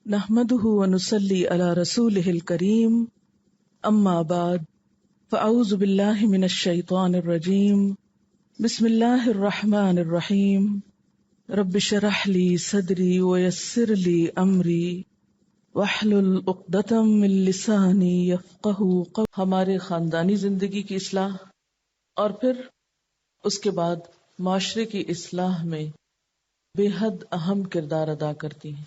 نحمده ونصلي على رسوله الكريم اما بعد فاعوذ بالله من الشيطان الرجيم بسم الله الرحمن الرحيم رب اشرح لي صدري ويسر لي امري واحلل عقدة من لساني يفقهوا قولي. ہمارے خاندانی زندگی کی اصلاح اور پھر اس کے بعد معاشرے کی اصلاح میں بے حد اہم کردار ادا کرتی ہیں.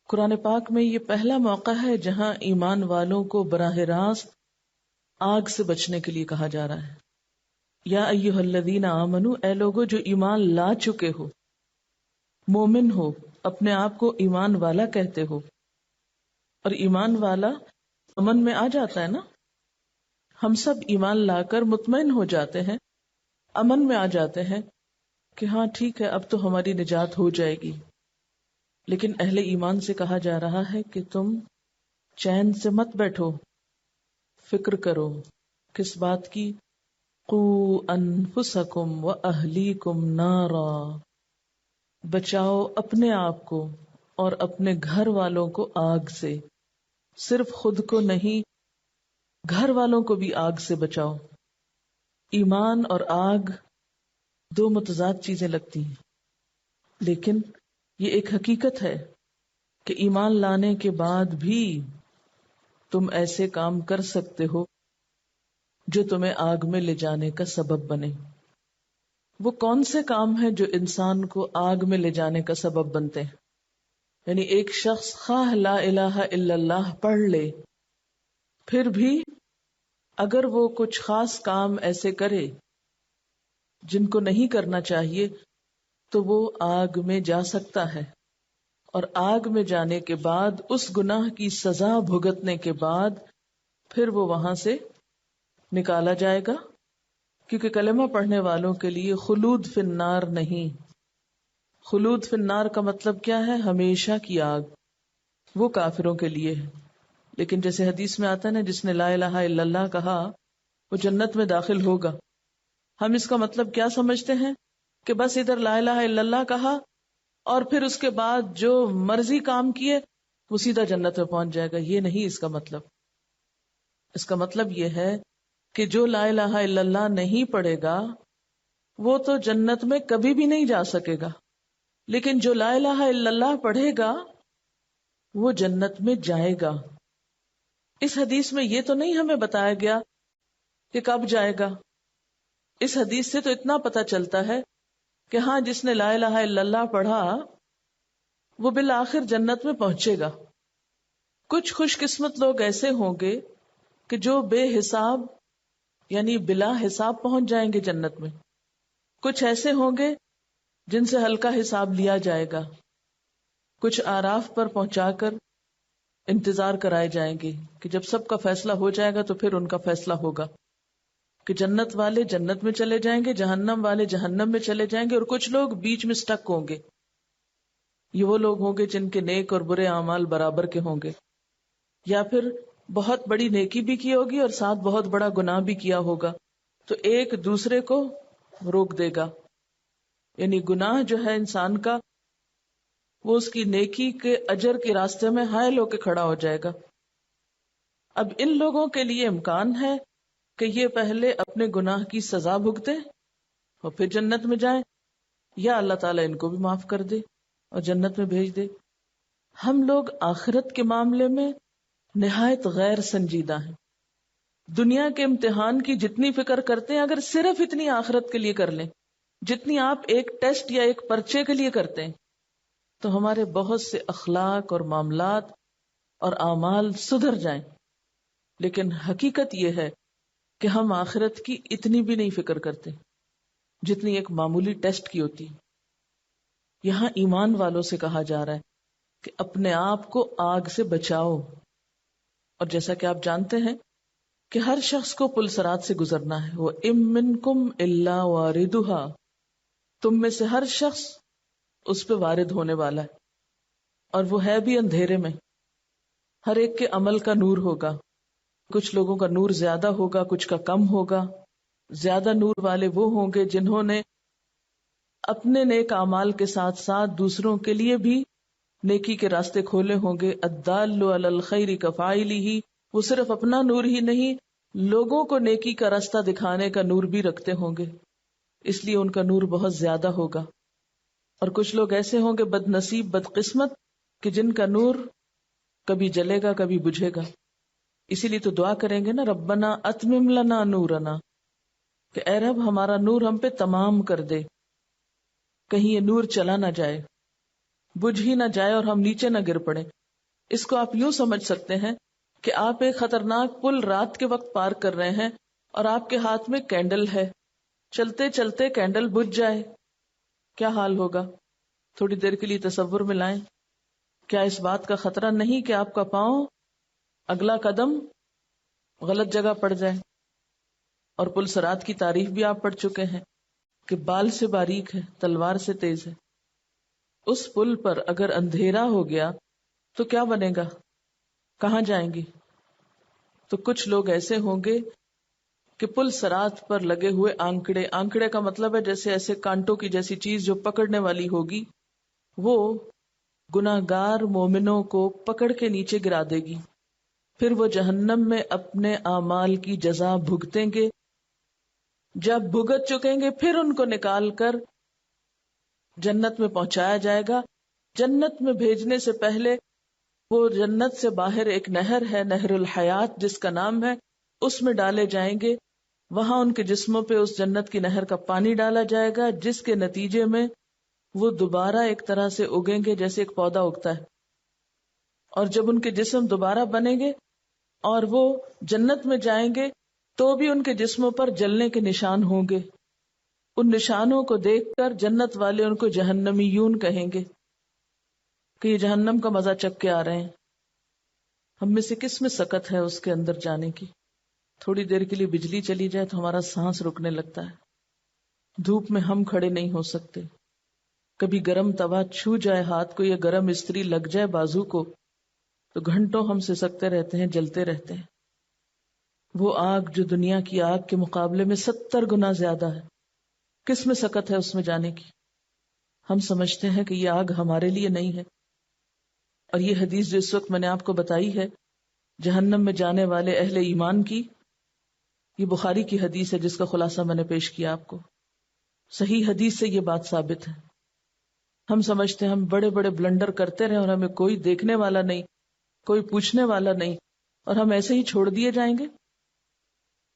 قرآن پاک میں یہ پہلا موقع ہے جہاں ایمان والوں کو براہ راست آگ سے بچنے کے لیے کہا جا رہا ہے. یا ایھا الذین آمنو، اے لوگو جو ایمان لا چکے ہو، مومن ہو، اپنے آپ کو ایمان والا کہتے ہو. اور ایمان والا امن میں آ جاتا ہے نا. ہم سب ایمان لا کر مطمئن ہو جاتے ہیں، امن میں آ جاتے ہیں کہ ہاں ٹھیک ہے، اب تو ہماری نجات ہو جائے گی. لیکن اہل ایمان سے کہا جا رہا ہے کہ تم چین سے مت بیٹھو، فکر کرو. کس بات کی؟ قوا انفسکم واہلیکم نارا، بچاؤ اپنے آپ کو اور اپنے گھر والوں کو آگ سے. صرف خود کو نہیں، گھر والوں کو بھی آگ سے بچاؤ. ایمان اور آگ دو متضاد چیزیں لگتی ہیں، لیکن یہ ایک حقیقت ہے کہ ایمان لانے کے بعد بھی تم ایسے کام کر سکتے ہو جو تمہیں آگ میں لے جانے کا سبب بنے. وہ کون سے کام ہیں جو انسان کو آگ میں لے جانے کا سبب بنتے ہیں؟ یعنی ایک شخص خواہ لا الہ الا اللہ پڑھ لے، پھر بھی اگر وہ کچھ خاص کام ایسے کرے جن کو نہیں کرنا چاہیے تو وہ آگ میں جا سکتا ہے. اور آگ میں جانے کے بعد اس گناہ کی سزا بھگتنے کے بعد پھر وہ وہاں سے نکالا جائے گا، کیونکہ کلمہ پڑھنے والوں کے لیے خلود فی النار نہیں. خلود فی النار کا مطلب کیا ہے؟ ہمیشہ کی آگ. وہ کافروں کے لیے ہے. لیکن جیسے حدیث میں آتا ہے نا، جس نے لا الہ الا اللہ کہا وہ جنت میں داخل ہوگا. ہم اس کا مطلب کیا سمجھتے ہیں کہ بس ادھر لا الہ الا اللہ کہا اور پھر اس کے بعد جو مرضی کام کیے وہ سیدھا جنت میں پہنچ جائے گا. یہ نہیں اس کا مطلب. اس کا مطلب یہ ہے کہ جو لا الہ الا اللہ نہیں پڑھے گا وہ تو جنت میں کبھی بھی نہیں جا سکے گا، لیکن جو لا الہ الا اللہ پڑھے گا وہ جنت میں جائے گا. اس حدیث میں یہ تو نہیں ہمیں بتایا گیا کہ کب جائے گا. اس حدیث سے تو اتنا پتہ چلتا ہے کہ ہاں جس نے لا الہ الا اللہ پڑھا وہ بالآخر جنت میں پہنچے گا. کچھ خوش قسمت لوگ ایسے ہوں گے کہ جو بے حساب یعنی بلا حساب پہنچ جائیں گے جنت میں. کچھ ایسے ہوں گے جن سے ہلکا حساب لیا جائے گا. کچھ آراف پر پہنچا کر انتظار کرائے جائیں گے کہ جب سب کا فیصلہ ہو جائے گا تو پھر ان کا فیصلہ ہوگا کہ جنت والے جنت میں چلے جائیں گے، جہنم والے جہنم میں چلے جائیں گے، اور کچھ لوگ بیچ میں سٹک ہوں گے. یہ وہ لوگ ہوں گے جن کے نیک اور برے اعمال برابر کے ہوں گے، یا پھر بہت بڑی نیکی بھی کی ہوگی اور ساتھ بہت بڑا گناہ بھی کیا ہوگا، تو ایک دوسرے کو روک دے گا. یعنی گناہ جو ہے انسان کا، وہ اس کی نیکی کے اجر کے راستے میں حائل ہو کے کھڑا ہو جائے گا. اب ان لوگوں کے لیے امکان ہے کہ یہ پہلے اپنے گناہ کی سزا بھگتے اور پھر جنت میں جائیں، یا اللہ تعالیٰ ان کو بھی معاف کر دے اور جنت میں بھیج دے. ہم لوگ آخرت کے معاملے میں نہایت غیر سنجیدہ ہیں. دنیا کے امتحان کی جتنی فکر کرتے ہیں، اگر صرف اتنی آخرت کے لیے کر لیں جتنی آپ ایک ٹیسٹ یا ایک پرچے کے لیے کرتے ہیں، تو ہمارے بہت سے اخلاق اور معاملات اور اعمال سدھر جائیں. لیکن حقیقت یہ ہے کہ ہم آخرت کی اتنی بھی نہیں فکر کرتے جتنی ایک معمولی ٹیسٹ کی ہوتی. یہاں ایمان والوں سے کہا جا رہا ہے کہ اپنے آپ کو آگ سے بچاؤ. اور جیسا کہ آپ جانتے ہیں کہ ہر شخص کو پل صراط سے گزرنا ہے. وَإِن مِّنكُمْ إِلَّا وَارِدُهَا، تم میں سے ہر شخص اس پہ وارد ہونے والا ہے، اور وہ ہے بھی اندھیرے میں. ہر ایک کے عمل کا نور ہوگا. کچھ لوگوں کا نور زیادہ ہوگا، کچھ کا کم ہوگا. زیادہ نور والے وہ ہوں گے جنہوں نے اپنے نیک اعمال کے ساتھ ساتھ دوسروں کے لیے بھی نیکی کے راستے کھولے ہوں گے. الدال علی الخیر کفاعلہ، وہ صرف اپنا نور ہی نہیں، لوگوں کو نیکی کا راستہ دکھانے کا نور بھی رکھتے ہوں گے، اس لیے ان کا نور بہت زیادہ ہوگا. اور کچھ لوگ ایسے ہوں گے بد نصیب بد قسمت کہ جن کا نور کبھی جلے گا کبھی بجھے گا. اسی لیے تو دعا کریں گے نا، ربنا اتمم لنا نورنا، کہ اے رب ہمارا نور ہم پہ تمام کر دے، کہیں یہ نور چلا نہ جائے، بجھ ہی نہ جائے اور ہم نیچے نہ گر پڑے. اس کو آپ یوں سمجھ سکتے ہیں کہ آپ ایک خطرناک پل رات کے وقت پار کر رہے ہیں اور آپ کے ہاتھ میں کینڈل ہے، چلتے چلتے کینڈل بجھ جائے، کیا حال ہوگا؟ تھوڑی دیر کے لیے تصور میں لائیں. کیا اس بات کا خطرہ نہیں کہ آپ کا پاؤں اگلا قدم غلط جگہ پڑ جائے؟ اور پل صراط کی تعریف بھی آپ پڑھ چکے ہیں کہ بال سے باریک ہے، تلوار سے تیز ہے. اس پل پر اگر اندھیرا ہو گیا تو کیا بنے گا؟ کہاں جائیں گی؟ تو کچھ لوگ ایسے ہوں گے کہ پل صراط پر لگے ہوئے آنکڑے، آنکڑے کا مطلب ہے جیسے ایسے کانٹوں کی جیسی چیز جو پکڑنے والی ہوگی، وہ گناہگار مومنوں کو پکڑ کے نیچے گرا دے گی. پھر وہ جہنم میں اپنے اعمال کی جزا بھگتیں گے. جب بھگت چکیں گے پھر ان کو نکال کر جنت میں پہنچایا جائے گا. جنت میں بھیجنے سے پہلے وہ جنت سے باہر ایک نہر ہے، نہر الحیات جس کا نام ہے، اس میں ڈالے جائیں گے. وہاں ان کے جسموں پہ اس جنت کی نہر کا پانی ڈالا جائے گا، جس کے نتیجے میں وہ دوبارہ ایک طرح سے اگیں گے جیسے ایک پودا اگتا ہے. اور جب ان کے جسم دوبارہ بنیں گے اور وہ جنت میں جائیں گے تو بھی ان کے جسموں پر جلنے کے نشان ہوں گے. ان نشانوں کو دیکھ کر جنت والے ان کو جہنمیون کہیں گے کہ یہ جہنم کا مزہ چک کے آ رہے ہیں. ہم میں سے کس میں سکت ہے اس کے اندر جانے کی؟ تھوڑی دیر کے لیے بجلی چلی جائے تو ہمارا سانس رکنے لگتا ہے. دھوپ میں ہم کھڑے نہیں ہو سکتے. کبھی گرم توا چھو جائے ہاتھ کو یا گرم استری لگ جائے بازو کو تو گھنٹوں ہم سسکتے رہتے ہیں، جلتے رہتے ہیں. وہ آگ جو دنیا کی آگ کے مقابلے میں 70 گنا زیادہ ہے، کس میں سکت ہے اس میں جانے کی؟ ہم سمجھتے ہیں کہ یہ آگ ہمارے لیے نہیں ہے. اور یہ حدیث جو اس وقت میں نے آپ کو بتائی ہے جہنم میں جانے والے اہل ایمان کی، یہ بخاری کی حدیث ہے جس کا خلاصہ میں نے پیش کیا آپ کو. صحیح حدیث سے یہ بات ثابت ہے. ہم سمجھتے ہیں ہم بڑے بڑے بلنڈر کرتے رہے اور ہمیں کوئی دیکھنے والا نہیں، کوئی پوچھنے والا نہیں، اور ہم ایسے ہی چھوڑ دیے جائیں گے.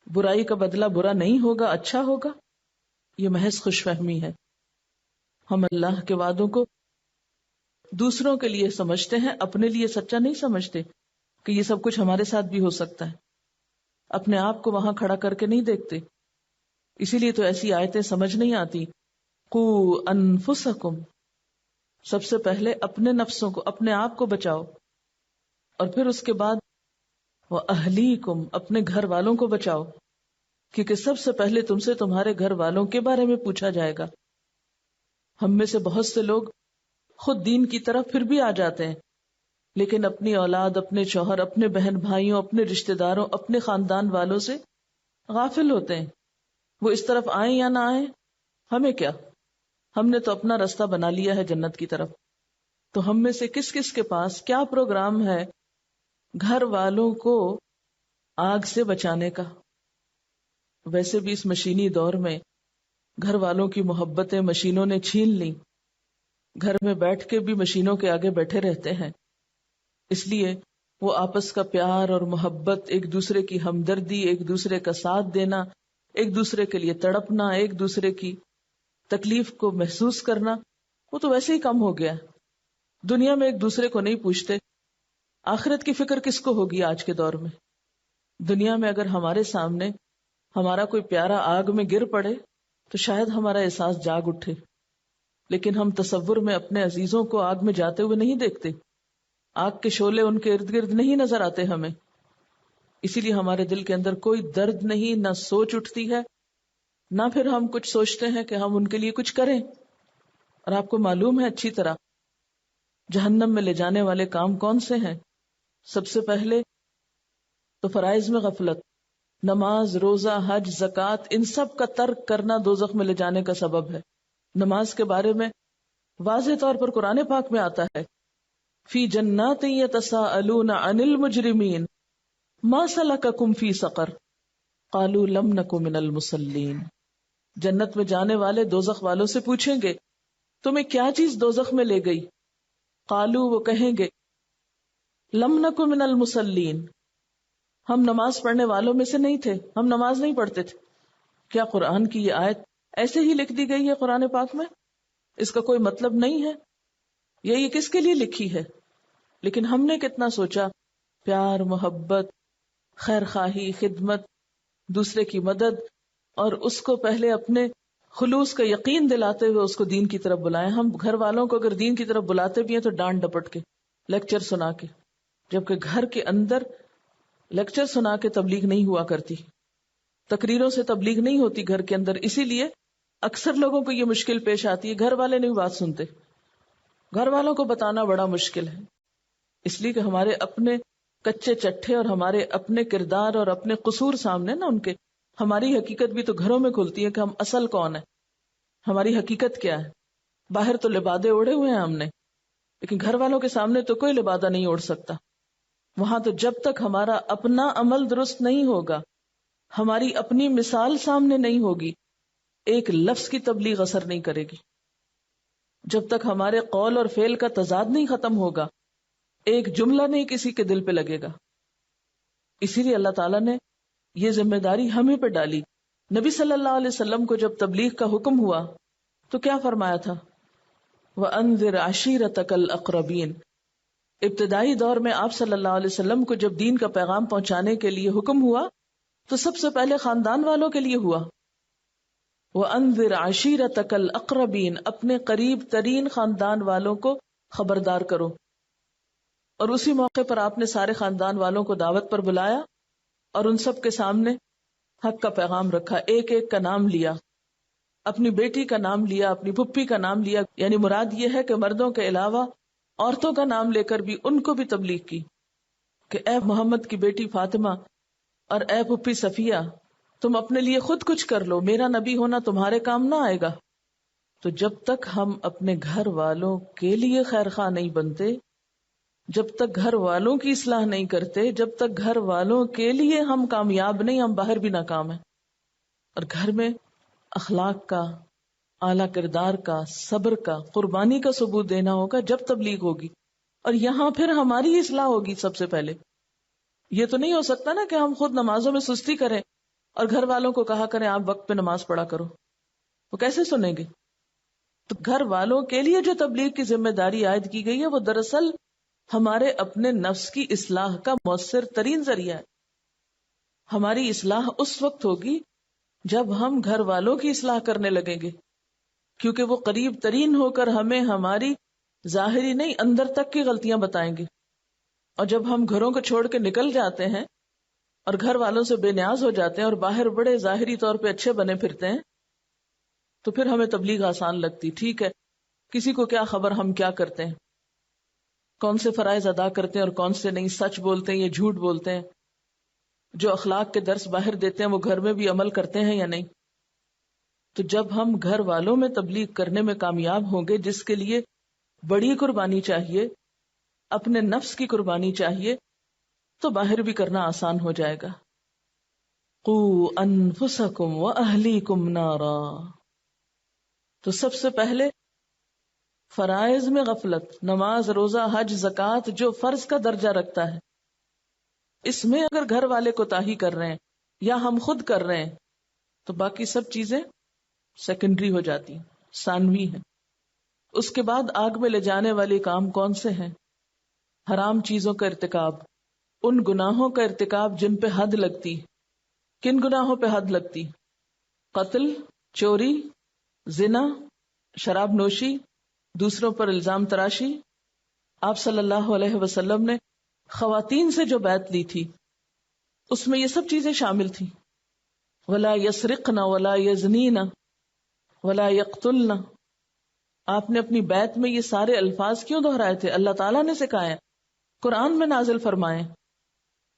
برائی کا بدلہ برا نہیں ہوگا، اچھا ہوگا. یہ محض خوش فہمی ہے. ہم اللہ کے وعدوں کو دوسروں کے لیے سمجھتے ہیں، اپنے لیے سچا نہیں سمجھتے کہ یہ سب کچھ ہمارے ساتھ بھی ہو سکتا ہے. اپنے آپ کو وہاں کھڑا کر کے نہیں دیکھتے. اسی لیے تو ایسی آیتیں سمجھ نہیں آتی. قُوا انفسکم، سب سے پہلے اپنے نفسوں کو، اپنے آپ کو بچاؤ، اور پھر اس کے بعد وَأَهْلِيكُمْ، اپنے گھر والوں کو بچاؤ، کیونکہ سب سے پہلے تم سے تمہارے گھر والوں کے بارے میں پوچھا جائے گا. ہم میں سے بہت سے لوگ خود دین کی طرف پھر بھی آ جاتے ہیں، لیکن اپنی اولاد، اپنے شوہر، اپنے بہن بھائیوں، اپنے رشتہ داروں، اپنے خاندان والوں سے غافل ہوتے ہیں. وہ اس طرف آئیں یا نہ آئیں، ہمیں کیا؟ ہم نے تو اپنا راستہ بنا لیا ہے جنت کی طرف. تو ہم میں سے کس کس کے پاس کیا پروگرام ہے گھر والوں کو آگ سے بچانے کا؟ ویسے بھی اس مشینی دور میں گھر والوں کی محبتیں مشینوں نے چھین لی. گھر میں بیٹھ کے بھی مشینوں کے آگے بیٹھے رہتے ہیں. اس لیے وہ آپس کا پیار اور محبت، ایک دوسرے کی ہمدردی، ایک دوسرے کا ساتھ دینا، ایک دوسرے کے لیے تڑپنا، ایک دوسرے کی تکلیف کو محسوس کرنا، وہ تو ویسے ہی کم ہو گیا. دنیا میں ایک دوسرے کو نہیں پوچھتے. آخرت کی فکر کس کو ہوگی آج کے دور میں؟ دنیا میں اگر ہمارے سامنے ہمارا کوئی پیارا آگ میں گر پڑے تو شاید ہمارا احساس جاگ اٹھے، لیکن ہم تصور میں اپنے عزیزوں کو آگ میں جاتے ہوئے نہیں دیکھتے. آگ کے شعلے ان کے ارد گرد نہیں نظر آتے ہمیں. اسی لیے ہمارے دل کے اندر کوئی درد نہیں، نہ سوچ اٹھتی ہے، نہ پھر ہم کچھ سوچتے ہیں کہ ہم ان کے لیے کچھ کریں. اور آپ کو معلوم ہے اچھی طرح جہنم میں لے جانے والے کام کون سے ہیں؟ سب سے پہلے تو فرائض میں غفلت، نماز، روزہ، حج، زکوٰۃ، ان سب کا ترک کرنا دوزخ میں لے جانے کا سبب ہے. نماز کے بارے میں واضح طور پر قرآن پاک میں آتا ہے فی جنات یتساءلون عن المجرمین ما سلککم فی سقر قالوا لم نک من المصلین. جنت میں جانے والے دوزخ والوں سے پوچھیں گے تمہیں کیا چیز دوزخ میں لے گئی؟ قالوا وہ کہیں گے لم نک من المصلین، ہم نماز پڑھنے والوں میں سے نہیں تھے، ہم نماز نہیں پڑھتے تھے. کیا قرآن کی یہ آیت ایسے ہی لکھ دی گئی ہے قرآن پاک میں؟ اس کا کوئی مطلب نہیں ہے؟ یہ کس کے لیے لکھی ہے؟ لیکن ہم نے کتنا سوچا، پیار، محبت، خیر خواہی، خدمت، دوسرے کی مدد، اور اس کو پہلے اپنے خلوص کا یقین دلاتے ہوئے اس کو دین کی طرف بلائیں. ہم گھر والوں کو اگر دین کی طرف بلاتے بھی ہیں تو ڈانٹ ڈپٹ کے، لیکچر سنا کے، جبکہ گھر کے اندر لیکچر سنا کے تبلیغ نہیں ہوا کرتی، تقریروں سے تبلیغ نہیں ہوتی گھر کے اندر. اسی لیے اکثر لوگوں کو یہ مشکل پیش آتی ہے، گھر والے نہیں بات سنتے، گھر والوں کو بتانا بڑا مشکل ہے، اس لیے کہ ہمارے اپنے کچے چٹھے اور ہمارے اپنے کردار اور اپنے قصور سامنے نا ان کے. ہماری حقیقت بھی تو گھروں میں کھلتی ہے کہ ہم اصل کون ہے، ہماری حقیقت کیا ہے. باہر تو لبادے اوڑے ہوئے ہیں ہم نے، لیکن گھر والوں کے سامنے تو کوئی لبادہ نہیں اوڑھ سکتا. وہاں تو جب تک ہمارا اپنا عمل درست نہیں ہوگا، ہماری اپنی مثال سامنے نہیں ہوگی، ایک لفظ کی تبلیغ اثر نہیں کرے گی. جب تک ہمارے قول اور فعل کا تضاد نہیں ختم ہوگا، ایک جملہ نہیں کسی کے دل پہ لگے گا. اسی لیے اللہ تعالیٰ نے یہ ذمہ داری ہمیں پہ ڈالی. نبی صلی اللہ علیہ وسلم کو جب تبلیغ کا حکم ہوا تو کیا فرمایا تھا؟ وَأَنذِرْ عَشِيرَتَكَ الْأَقْرَبِينَ. ابتدائی دور میں آپ صلی اللہ علیہ وسلم کو جب دین کا پیغام پہنچانے کے لیے حکم ہوا تو سب سے پہلے خاندان والوں کے لیے ہوا. وَأَنذِرْ عَشِيرَتَكَ الْأَقْرَبِينَ. اپنے قریب ترین خاندان والوں کو خبردار کرو. اور اسی موقع پر آپ نے سارے خاندان والوں کو دعوت پر بلایا اور ان سب کے سامنے حق کا پیغام رکھا. ایک ایک کا نام لیا، اپنی بیٹی کا نام لیا، اپنی پھپھی کا نام لیا. یعنی مراد یہ ہے کہ مردوں کے علاوہ عورتوں کا نام لے کر بھی ان کو بھی تبلیغ کی کہ اے محمد کی بیٹی فاطمہ اور اے پھپھی صفیہ، تم اپنے لیے خود کچھ کر لو، میرا نبی ہونا تمہارے کام نہ آئے گا. تو جب تک ہم اپنے گھر والوں کے لیے خیر خواہ نہیں بنتے، جب تک گھر والوں کی اصلاح نہیں کرتے، جب تک گھر والوں کے لیے ہم کامیاب نہیں، ہم باہر بھی ناکام ہیں. اور گھر میں اخلاق کا، اعلیٰ کردار کا، صبر کا، قربانی کا ثبوت دینا ہوگا جب تبلیغ ہوگی. اور یہاں پھر ہماری اصلاح ہوگی سب سے پہلے. یہ تو نہیں ہو سکتا نا کہ ہم خود نمازوں میں سستی کریں اور گھر والوں کو کہا کریں آپ وقت پہ نماز پڑھا کرو. وہ کیسے سنیں گے؟ تو گھر والوں کے لیے جو تبلیغ کی ذمہ داری عائد کی گئی ہے وہ دراصل ہمارے اپنے نفس کی اصلاح کا مؤثر ترین ذریعہ ہے. ہماری اصلاح اس وقت ہوگی جب ہم گھر والوں کی اصلاح کرنے لگیں گے، کیونکہ وہ قریب ترین ہو کر ہمیں ہماری ظاہری نہیں اندر تک کی غلطیاں بتائیں گے. اور جب ہم گھروں کو چھوڑ کے نکل جاتے ہیں اور گھر والوں سے بے نیاز ہو جاتے ہیں اور باہر بڑے ظاہری طور پہ اچھے بنے پھرتے ہیں تو پھر ہمیں تبلیغ آسان لگتی. ٹھیک ہے، کسی کو کیا خبر ہم کیا کرتے ہیں، کون سے فرائض ادا کرتے ہیں اور کون سے نہیں، سچ بولتے ہیں یا جھوٹ بولتے ہیں، جو اخلاق کے درس باہر دیتے ہیں وہ گھر میں بھی عمل کرتے ہیں یا نہیں. تو جب ہم گھر والوں میں تبلیغ کرنے میں کامیاب ہوں گے، جس کے لیے بڑی قربانی چاہیے، اپنے نفس کی قربانی چاہیے، تو باہر بھی کرنا آسان ہو جائے گا. قُوا أَنفُسَكُمْ وَأَهْلِيكُمْ نَارًا. تو سب سے پہلے فرائض میں غفلت، نماز، روزہ، حج، زکوٰۃ جو فرض کا درجہ رکھتا ہے، اس میں اگر گھر والے کوتاہی کر رہے ہیں یا ہم خود کر رہے ہیں تو باقی سب چیزیں سیکنڈری ہو جاتی ہیں، ثانوی ہیں. اس کے بعد آگ میں لے جانے والے کام کون سے ہیں؟ حرام چیزوں کا ارتکاب، ان گناہوں کا ارتکاب جن پہ حد لگتی. کن گناہوں پہ حد لگتی؟ قتل، چوری، زنا، شراب نوشی، دوسروں پر الزام تراشی. آپ صلی اللہ علیہ وسلم نے خواتین سے جو بیعت لی تھی اس میں یہ سب چیزیں شامل تھیں. ولا یسرقن ولا یزنین ولا یقتلن. آپ نے اپنی بیعت میں یہ سارے الفاظ کیوں دہرائے تھے؟ اللہ تعالیٰ نے سکھائے، قرآن میں نازل فرمائے.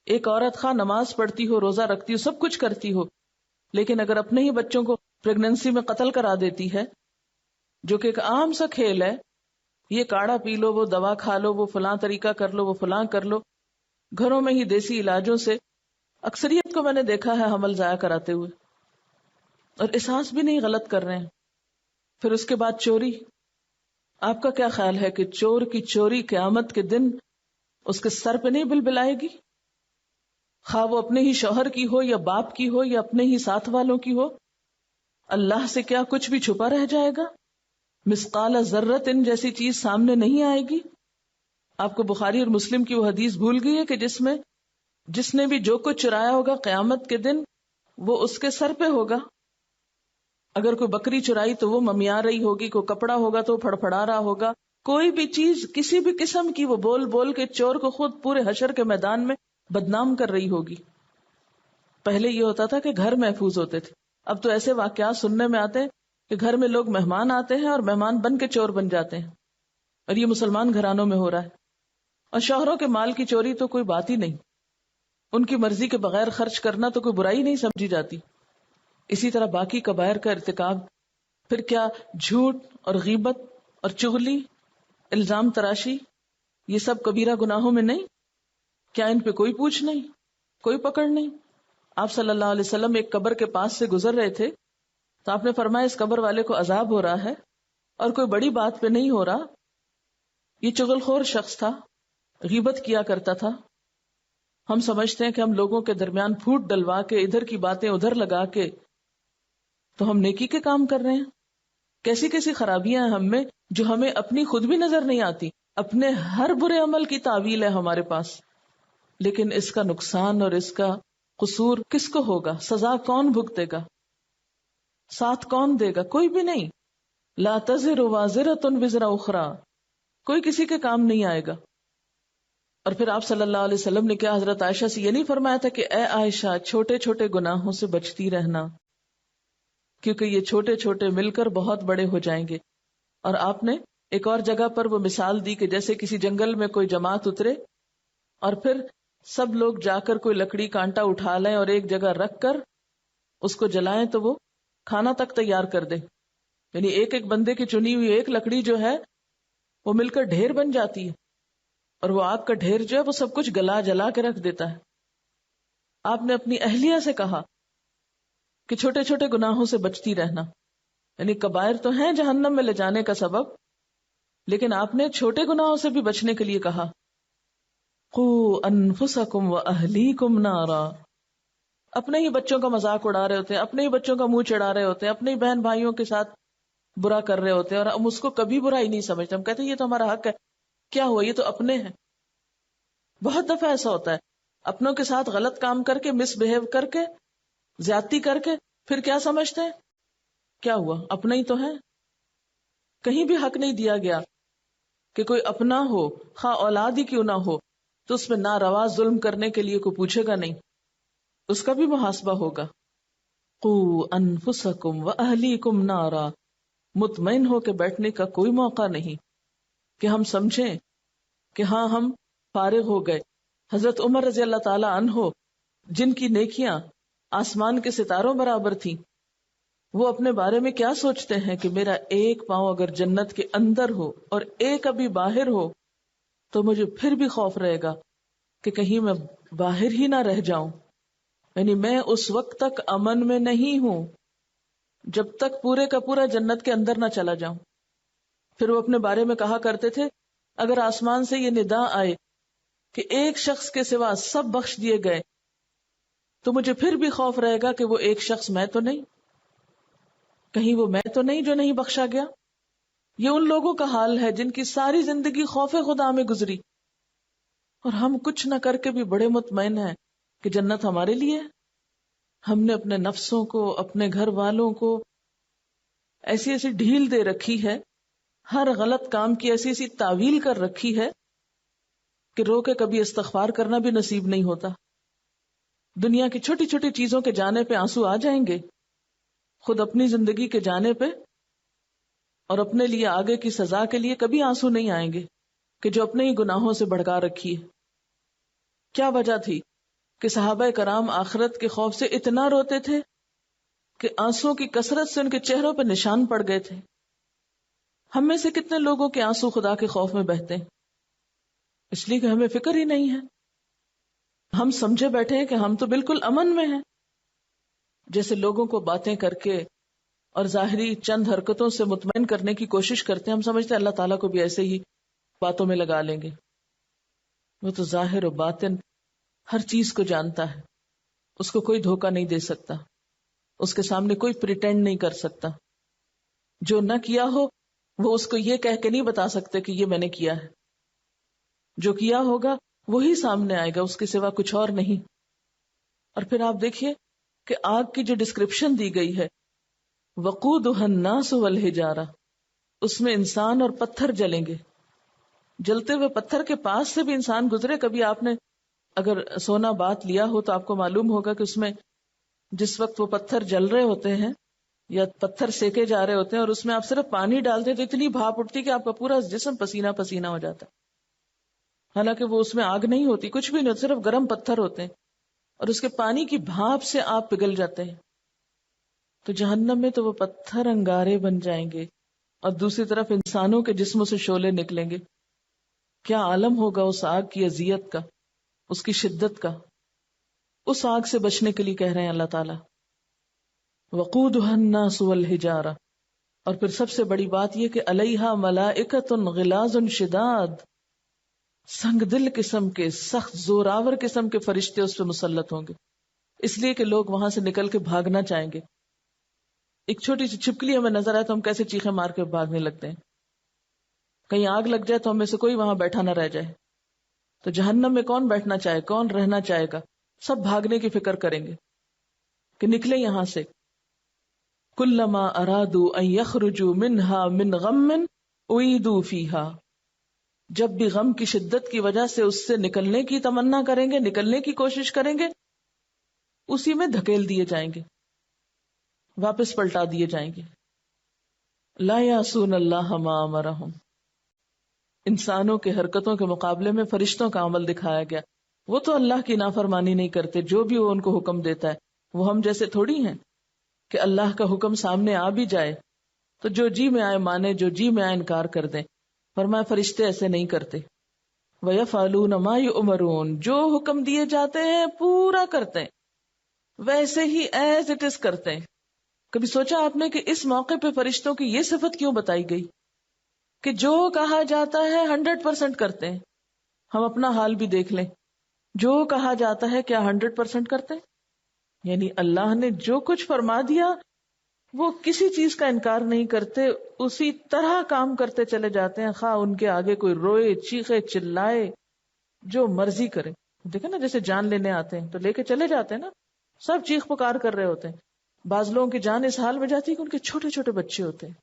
ایک عورت خواہ نماز پڑھتی ہو، روزہ رکھتی ہو، سب کچھ کرتی ہو، لیکن اگر اپنے ہی بچوں کو پریگننسی میں قتل کرا دیتی ہے، جو کہ ایک عام سا کھیل ہے، یہ کاڑھا پی لو، وہ دوا کھا لو، وہ فلاں طریقہ کر لو، وہ فلاں کر لو. گھروں میں ہی دیسی علاجوں سے اکثریت کو میں نے دیکھا ہے حمل ضائع کراتے ہوئے، اور احساس بھی نہیں غلط کر رہے ہیں. پھر اس کے بعد چوری. آپ کا کیا خیال ہے کہ چور کی چوری قیامت کے دن اس کے سر پہ نہیں بلبلائے گی؟ خواہ وہ اپنے ہی شوہر کی ہو یا باپ کی ہو یا اپنے ہی ساتھ والوں کی ہو. اللہ سے کیا کچھ بھی چھپا رہ جائے گا؟ مثقال ذرۃ ان جیسی چیز سامنے نہیں آئے گی؟ آپ کو بخاری اور مسلم کی وہ حدیث بھول گئی ہے کہ جس نے بھی جو کچھ چرایا ہوگا قیامت کے دن وہ اس کے سر پہ ہوگا. اگر کوئی بکری چرائی تو وہ ممیا رہی ہوگی، کوئی کپڑا ہوگا تو وہ پھڑپھڑا رہا ہوگا، کوئی بھی چیز کسی بھی قسم کی وہ بول بول کے چور کو خود پورے حشر کے میدان میں بدنام کر رہی ہوگی. پہلے یہ ہوتا تھا کہ گھر محفوظ ہوتے تھے، اب تو ایسے واقعات سننے میں آتے ہیں کہ گھر میں لوگ مہمان آتے ہیں اور مہمان بن کے چور بن جاتے ہیں، اور یہ مسلمان گھرانوں میں ہو رہا ہے. اور شوہروں کے مال کی چوری تو کوئی بات ہی نہیں، ان کی مرضی کے بغیر خرچ کرنا تو کوئی برائی نہیں سمجھی جاتی. اسی طرح باقی کبائر کا ارتکاب. پھر کیا جھوٹ اور غیبت اور چغلی، الزام تراشی، یہ سب کبیرہ گناہوں میں نہیں؟ کیا ان پہ کوئی پوچھ نہیں، کوئی پکڑ نہیں؟ آپ صلی اللہ علیہ وسلم ایک قبر کے پاس سے گزر رہے تھے تو آپ نے فرمایا اس قبر والے کو عذاب ہو رہا ہے اور کوئی بڑی بات پہ نہیں ہو رہا. یہ چغل خور شخص تھا، غیبت کیا کرتا تھا. ہم سمجھتے ہیں کہ ہم لوگوں کے درمیان پھوٹ ڈلوا کے ادھر کی باتیں ادھر لگا کے تو ہم نیکی کے کام کر رہے ہیں. کیسی کیسی خرابیاں ہیں ہم میں جو ہمیں اپنی خود بھی نظر نہیں آتی. اپنے ہر برے عمل کی تعویل ہے ہمارے پاس، لیکن اس کا نقصان اور اس کا قصور کس کو ہوگا؟ سزا کون بھگتے گا؟ ساتھ کون دے گا؟ کوئی بھی نہیں. لا تزر وازرۃ وزر اخری، کوئی کسی کے کام نہیں آئے گا. اور پھر آپ صلی اللہ علیہ وسلم نے کیا حضرت عائشہ سے یہ نہیں فرمایا تھا کہ اے عائشہ چھوٹے چھوٹے گناہوں سے بچتی رہنا، کیونکہ یہ چھوٹے چھوٹے مل کر بہت بڑے ہو جائیں گے. اور آپ نے ایک اور جگہ پر وہ مثال دی کہ جیسے کسی جنگل میں کوئی جماعت اترے اور پھر سب لوگ جا کر کوئی لکڑی کانٹا اٹھا لیں اور ایک جگہ رکھ کر اس کو جلائیں تو وہ کھانا تک تیار کر دیں. یعنی ایک ایک بندے کی چنی ہوئی ایک لکڑی جو ہے وہ مل کر ڈھیر بن جاتی ہے، اور وہ آگ کا ڈھیر جو ہے وہ سب کچھ جلا کے رکھ دیتا ہے. آپ نے اپنی اہلیہ سے کہا کہ چھوٹے چھوٹے گناہوں سے بچتی رہنا، یعنی کبائر تو ہیں جہنم میں لے جانے کا سبب، لیکن آپ نے چھوٹے گناہوں سے بھی بچنے کے لیے کہا. قوا انفسکم واہلیکم نارا. اپنے ہی بچوں کا مذاق اڑا رہے ہوتے ہیں، اپنے ہی بچوں کا منہ چڑھا رہے ہوتے ہیں، اپنے ہی بہن بھائیوں کے ساتھ برا کر رہے ہوتے ہیں، اور ہم اس کو کبھی برا ہی نہیں سمجھتے. ہم کہتے ہیں یہ تو ہمارا حق ہے. کیا ہوا، یہ تو اپنے ہیں. بہت دفعہ ایسا ہوتا ہے اپنوں کے ساتھ غلط کام کر کے، مس بہیو کر کے، زیادتی کر کے، پھر کیا سمجھتے ہیں کیا ہوا، اپنا ہی تو ہے. کہیں بھی حق نہیں دیا گیا کہ کوئی اپنا ہو، خواہ اولاد ہی کیوں نہ ہو، تو اس میں ناروا ظلم کرنے کے لیے کوئی پوچھے گا نہیں، اس کا بھی محاسبہ ہوگا. قوا انفسکم واہلیکم نارا. مطمئن ہو کے بیٹھنے کا کوئی موقع نہیں کہ ہم سمجھیں کہ ہاں ہم فارغ ہو گئے. حضرت عمر رضی اللہ تعالی عنہ جن کی نیکیاں آسمان کے ستاروں برابر تھیں، وہ اپنے بارے میں کیا سوچتے ہیں کہ میرا ایک پاؤں اگر جنت کے اندر ہو اور ایک ابھی باہر ہو تو مجھے پھر بھی خوف رہے گا کہ کہیں میں باہر ہی نہ رہ جاؤں. یعنی میں اس وقت تک امن میں نہیں ہوں جب تک پورے کا پورا جنت کے اندر نہ چلا جاؤں. پھر وہ اپنے بارے میں کہا کرتے تھے اگر آسمان سے یہ ندا آئے کہ ایک شخص کے سوا سب بخش دیے گئے تو مجھے پھر بھی خوف رہے گا کہ وہ ایک شخص میں تو نہیں، کہیں وہ میں تو نہیں جو نہیں بخشا گیا. یہ ان لوگوں کا حال ہے جن کی ساری زندگی خوف خدا میں گزری، اور ہم کچھ نہ کر کے بھی بڑے مطمئن ہیں کہ جنت ہمارے لیے ہے. ہم نے اپنے نفسوں کو، اپنے گھر والوں کو ایسی ایسی ڈھیل دے رکھی ہے، ہر غلط کام کی ایسی ایسی تعویل کر رکھی ہے کہ رو کے کبھی استغفار کرنا بھی نصیب نہیں ہوتا. دنیا کی چھوٹی چھوٹی چیزوں کے جانے پہ آنسو آ جائیں گے، خود اپنی زندگی کے جانے پہ اور اپنے لیے آگے کی سزا کے لیے کبھی آنسو نہیں آئیں گے کہ جو اپنے ہی گناہوں سے بھڑکا رکھی ہے. کیا وجہ تھی کہ صحابہ کرام آخرت کے خوف سے اتنا روتے تھے کہ آنسوں کی کثرت سے ان کے چہروں پہ نشان پڑ گئے تھے. ہم میں سے کتنے لوگوں کے آنسو خدا کے خوف میں بہتے ہیں؟ اس لیے کہ ہمیں فکر ہی نہیں ہے. ہم سمجھے بیٹھے ہیں کہ ہم تو بالکل امن میں ہیں. جیسے لوگوں کو باتیں کر کے اور ظاہری چند حرکتوں سے مطمئن کرنے کی کوشش کرتے ہیں، ہم سمجھتے ہیں اللہ تعالیٰ کو بھی ایسے ہی باتوں میں لگا لیں گے. وہ تو ظاہر و باطن ہر چیز کو جانتا ہے، اس کو کوئی دھوکہ نہیں دے سکتا، اس کے سامنے کوئی پریٹینڈ نہیں کر سکتا. جو نہ کیا ہو وہ اس کو یہ کہہ کے نہیں بتا سکتے کہ یہ میں نے کیا ہے. جو کیا ہوگا وہی سامنے آئے گا، اس کے سوا کچھ اور نہیں. اور پھر آپ دیکھیے کہ آگ کی جو ڈسکرپشن دی گئی ہے، وقودها الناس والحجارہ، اس میں انسان اور پتھر جلیں گے. جلتے ہوئے پتھر کے پاس سے بھی انسان گزرے. کبھی آپ نے اگر سونا بات لیا ہو تو آپ کو معلوم ہوگا کہ اس میں جس وقت وہ پتھر جل رہے ہوتے ہیں یا پتھر سیکے جا رہے ہوتے ہیں اور اس میں آپ صرف پانی ڈالتے تو اتنی بھاپ اٹھتی کہ آپ کا پورا جسم پسینہ پسینہ ہو جاتا. حالانکہ وہ اس میں آگ نہیں ہوتی، کچھ بھی نہیں، صرف گرم پتھر ہوتے ہیں اور اس کے پانی کی بھاپ سے آپ پگھل جاتے ہیں. تو جہنم میں تو وہ پتھر انگارے بن جائیں گے اور دوسری طرف انسانوں کے جسموں سے شعلے نکلیں گے. کیا عالم ہوگا اس آگ کی اذیت کا، اس کی شدت کا. اس آگ سے بچنے کے لیے کہہ رہے ہیں اللہ تعالیٰ وقودها الناس والحجارہ. اور پھر سب سے بڑی بات یہ کہ علیہا ملائکۃ غلاظ شداد، سنگ دل قسم کے، سخت زوراور قسم کے فرشتے اس پہ مسلط ہوں گے، اس لیے کہ لوگ وہاں سے نکل کے بھاگنا چاہیں گے. ایک چھوٹی سی چھپکلی ہمیں نظر آئے تو ہم کیسے چیخیں مار کے بھاگنے لگتے ہیں. کہیں آگ لگ جائے تو ہم میں سے کوئی وہاں بیٹھا نہ رہ جائے. تو جہنم میں کون بیٹھنا چاہے، کون رہنا چاہے گا؟ سب بھاگنے کی فکر کریں گے کہ نکلے یہاں سے. کلما ارادوا ان یخرجوا منها من غم اعیدوا فیہا، جب بھی غم کی شدت کی وجہ سے اس سے نکلنے کی تمنا کریں گے، نکلنے کی کوشش کریں گے، اسی میں دھکیل دیے جائیں گے، واپس پلٹا دیے جائیں گے. لا یعصون اللہ ما امرہم. انسانوں کے حرکتوں کے مقابلے میں فرشتوں کا عمل دکھایا گیا. وہ تو اللہ کی نافرمانی نہیں کرتے، جو بھی وہ ان کو حکم دیتا ہے. وہ ہم جیسے تھوڑی ہیں کہ اللہ کا حکم سامنے آ بھی جائے تو جو جی میں آئے مانے، جو جی میں آئے انکار کر دیں. فرمایا فرشتے ایسے نہیں کرتے. وَيَفْعَلُونَ مَا يُؤْمَرُونَ، جو حکم دیے جاتے ہیں پورا کرتے ہیں، ویسے ہی ایز اٹ از کرتے ہیں. کبھی سوچا آپ نے کہ اس موقع پہ فرشتوں کی یہ صفت کیوں بتائی گئی کہ جو کہا جاتا ہے 100% کرتے ہیں؟ ہم اپنا حال بھی دیکھ لیں، جو کہا جاتا ہے کیا 100% کرتے ہیں؟ یعنی اللہ نے جو کچھ فرما دیا وہ کسی چیز کا انکار نہیں کرتے، اسی طرح کام کرتے چلے جاتے ہیں، خواہ ان کے آگے کوئی روئے، چیخے، چلائے، جو مرضی کرے. دیکھیں نا جیسے جان لینے آتے ہیں تو لے کے چلے جاتے ہیں نا، سب چیخ پکار کر رہے ہوتے ہیں. بعض لوگوں کی جان اس حال میں جاتی ہے کہ ان کے چھوٹے چھوٹے بچے ہوتے ہیں،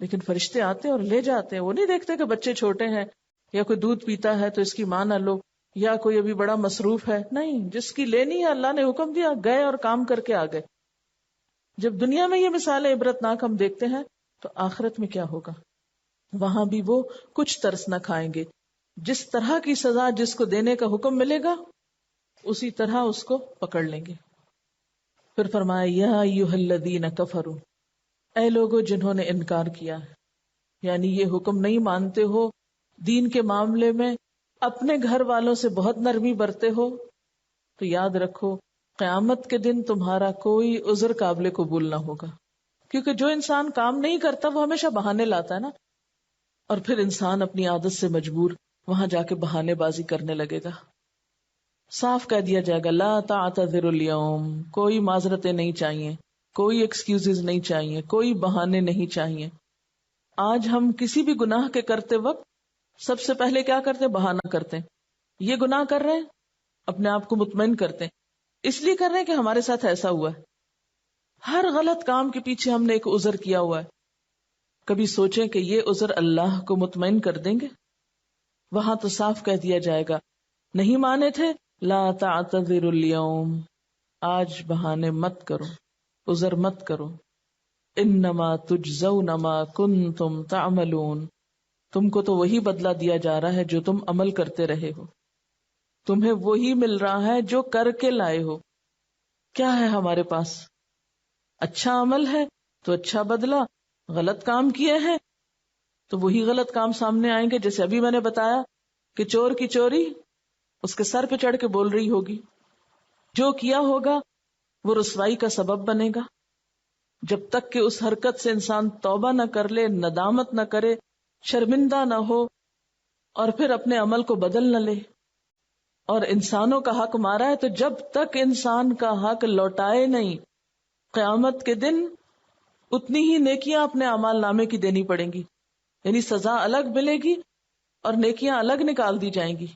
لیکن فرشتے آتے ہیں اور لے جاتے ہیں. وہ نہیں دیکھتے کہ بچے چھوٹے ہیں یا کوئی دودھ پیتا ہے تو اس کی ماں نہ لو، یا کوئی ابھی بڑا مصروف ہے. نہیں، جس کی لینی ہے اللہ نے حکم دیا، گئے اور کام کر کے آ گئے. جب دنیا میں یہ مثالیں عبرتناک ہم دیکھتے ہیں تو آخرت میں کیا ہوگا؟ وہاں بھی وہ کچھ ترس نہ کھائیں گے. جس طرح کی سزا جس کو دینے کا حکم ملے گا اسی طرح اس کو پکڑ لیں گے. پھر فرمایا یا ایھا الذین کفروا، اے لوگوں جنہوں نے انکار کیا ہے، یعنی یہ حکم نہیں مانتے ہو، دین کے معاملے میں اپنے گھر والوں سے بہت نرمی برتے ہو، تو یاد رکھو قیامت کے دن تمہارا کوئی عذر قابل قبول نہ ہوگا. کیونکہ جو انسان کام نہیں کرتا وہ ہمیشہ بہانے لاتا ہے نا، اور پھر انسان اپنی عادت سے مجبور وہاں جا کے بہانے بازی کرنے لگے گا. صاف کہہ دیا جائے گا لا تعتذروا اليوم، کوئی معذرتیں نہیں چاہیے، کوئی ایکسکیوزز نہیں چاہیے، کوئی بہانے نہیں چاہیے. آج ہم کسی بھی گناہ کے کرتے وقت سب سے پہلے کیا کرتے ہیں؟ بہانہ کرتے ہیں. یہ گناہ کر رہے ہیں، اپنے آپ کو مطمئن کرتے ہیں، اس لیے کر رہے ہیں کہ ہمارے ساتھ ایسا ہوا ہے. ہر غلط کام کے پیچھے ہم نے ایک عذر کیا ہوا ہے. کبھی سوچیں کہ یہ عذر اللہ کو مطمئن کر دیں گے؟ وہاں تو صاف کہہ دیا جائے گا نہیں مانے تھے لا تعتذروا اليوم، آج بہانے مت کرو، عذر مت کرو. انما تجزون ما کنتم تعملون، تم کو تو وہی بدلہ دیا جا رہا ہے جو تم عمل کرتے رہے ہو، تمہیں وہی مل رہا ہے جو کر کے لائے ہو. کیا ہے ہمارے پاس؟ اچھا عمل ہے تو اچھا بدلہ، غلط کام کیے ہیں تو وہی غلط کام سامنے آئیں گے. جیسے ابھی میں نے بتایا کہ چور کی چوری اس کے سر پہ چڑھ کے بول رہی ہوگی، جو کیا ہوگا وہ رسوائی کا سبب بنے گا. جب تک کہ اس حرکت سے انسان توبہ نہ کر لے، ندامت نہ کرے، شرمندہ نہ ہو اور پھر اپنے عمل کو بدل نہ لے. اور انسانوں کا حق مارا ہے، تو جب تک انسان کا حق لوٹائے نہیں، قیامت کے دن اتنی ہی نیکیاں اپنے اعمال نامے کی دینی پڑیں گی. یعنی سزا الگ ملے گی اور نیکیاں الگ نکال دی جائیں گی،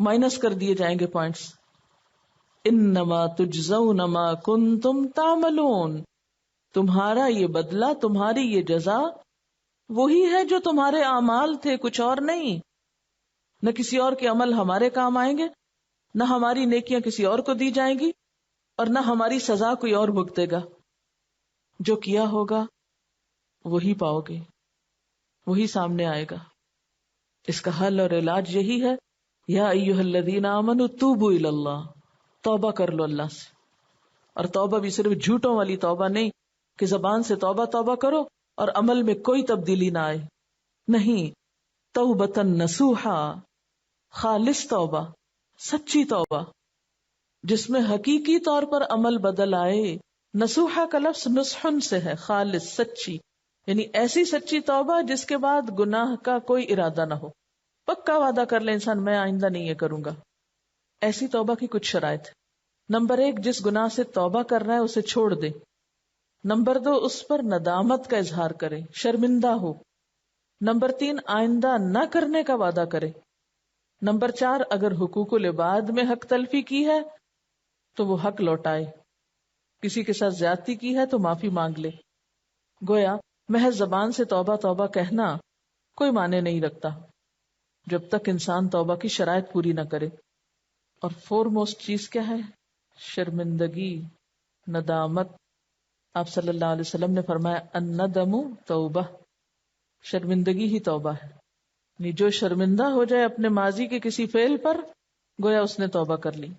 مائنس کر دیے جائیں گے پوائنٹس. انما تجزون ما کنتم تعملون، تمہارا یہ بدلہ، تمہاری یہ جزا وہی ہے جو تمہارے اعمال تھے، کچھ اور نہیں. نہ کسی اور کے عمل ہمارے کام آئیں گے، نہ ہماری نیکیاں کسی اور کو دی جائیں گی، اور نہ ہماری سزا کوئی اور بھگتے گا. جو کیا ہوگا وہی پاؤ گے، وہی سامنے آئے گا. اس کا حل اور علاج یہی ہے، یا ایھا الذین آمنوا توبوا الی اللہ، توبہ کر لو اللہ سے. اور توبہ بھی صرف جھوٹوں والی توبہ نہیں کہ زبان سے توبہ توبہ کرو اور عمل میں کوئی تبدیلی نہ آئے. نہیں، توبۃ نصوحا، خالص توبہ، سچی توبہ جس میں حقیقی طور پر عمل بدل آئے. نصوحا کا لفظ نصحن سے ہے، خالص، سچی، یعنی ایسی سچی توبہ جس کے بعد گناہ کا کوئی ارادہ نہ ہو. پکا وعدہ کر لے انسان، میں آئندہ نہیں یہ کروں گا. ایسی توبہ کی کچھ شرائط. نمبر 1، جس گناہ سے توبہ کر رہا ہے اسے چھوڑ دے. نمبر 2، اس پر ندامت کا اظہار کرے، شرمندہ ہو. نمبر 3، آئندہ نہ کرنے کا وعدہ کرے. نمبر 4، اگر حقوق العباد میں حق تلفی کی ہے تو وہ حق لوٹائے. کسی کے ساتھ زیادتی کی ہے تو معافی مانگ لے. گویا محض زبان سے توبہ توبہ کہنا کوئی معنی نہیں رکھتا جب تک انسان توبہ کی شرائط پوری نہ کرے. اور فور موسٹ چیز کیا ہے؟ شرمندگی، ندامت. آپ صلی اللہ علیہ وسلم نے فرمایا الندم توبہ، شرمندگی ہی توبہ ہے. یعنی جو شرمندہ ہو جائے اپنے ماضی کے کسی فعل پر، گویا اس نے توبہ کر لی.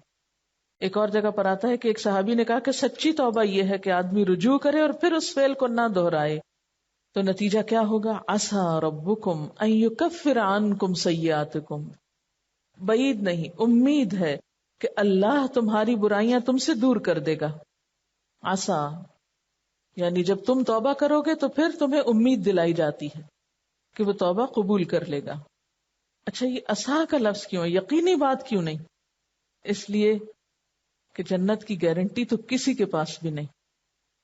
ایک اور جگہ پر آتا ہے کہ ایک صحابی نے کہا کہ سچی توبہ یہ ہے کہ آدمی رجوع کرے اور پھر اس فعل کو نہ دہرائے. تو نتیجہ کیا ہوگا؟ عسیٰ ربکم ان یکفر عنکم سیئاتکم، بعید نہیں، امید ہے کہ اللہ تمہاری برائیاں تم سے دور کر دے گا. عسیٰ یعنی جب تم توبہ کرو گے تو پھر تمہیں امید دلائی جاتی ہے کہ وہ توبہ قبول کر لے گا. اچھا، یہ عسیٰ کا لفظ کیوں ہے؟ یقینی بات کیوں نہیں؟ اس لیے کہ جنت کی گارنٹی تو کسی کے پاس بھی نہیں،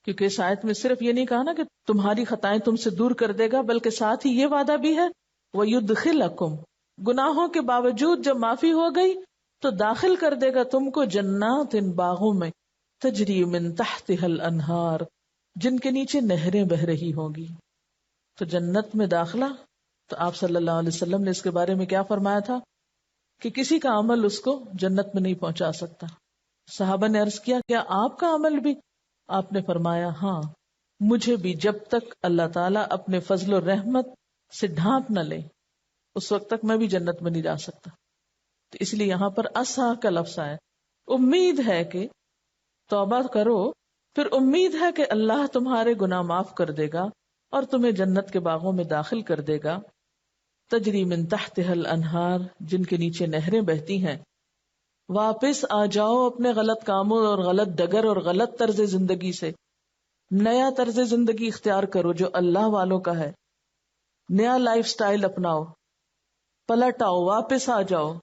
کیونکہ اس آیت میں صرف یہ نہیں کہا نا کہ تمہاری خطائیں تم سے دور کر دے گا، بلکہ ساتھ ہی یہ وعدہ بھی ہے وَيُدْخِلَكُمْ، گناہوں کے باوجود جب معافی ہو گئی تو داخل کر دے گا تم کو جنات، ان باغوں میں، تجری من تحتها الانہار، جن کے نیچے نہریں بہ رہی ہوں گی. تو جنت میں داخلہ، تو آپ صلی اللہ علیہ وسلم نے اس کے بارے میں کیا فرمایا تھا کہ کسی کا عمل اس کو جنت میں نہیں پہنچا سکتا. صحابہ نے عرض کیا کیا آپ کا عمل بھی؟ آپ نے فرمایا ہاں، مجھے بھی جب تک اللہ تعالیٰ اپنے فضل و رحمت سے ڈھانپ نہ لے اس وقت تک میں بھی جنت میں نہیں جا سکتا. تو اس لیے یہاں پر عسیٰ کا لفظ آیا. امید ہے کہ توبہ کرو، پھر امید ہے کہ اللہ تمہارے گناہ معاف کر دے گا اور تمہیں جنت کے باغوں میں داخل کر دے گا. تجری من تحتها الانہار، جن کے نیچے نہریں بہتی ہیں. واپس آ جاؤ اپنے غلط کاموں اور غلط ڈگر اور غلط طرز زندگی سے. نیا طرز زندگی اختیار کرو جو اللہ والوں کا ہے. نیا لائف سٹائل اپناؤ، پلٹ آؤ، واپس آ جاؤ.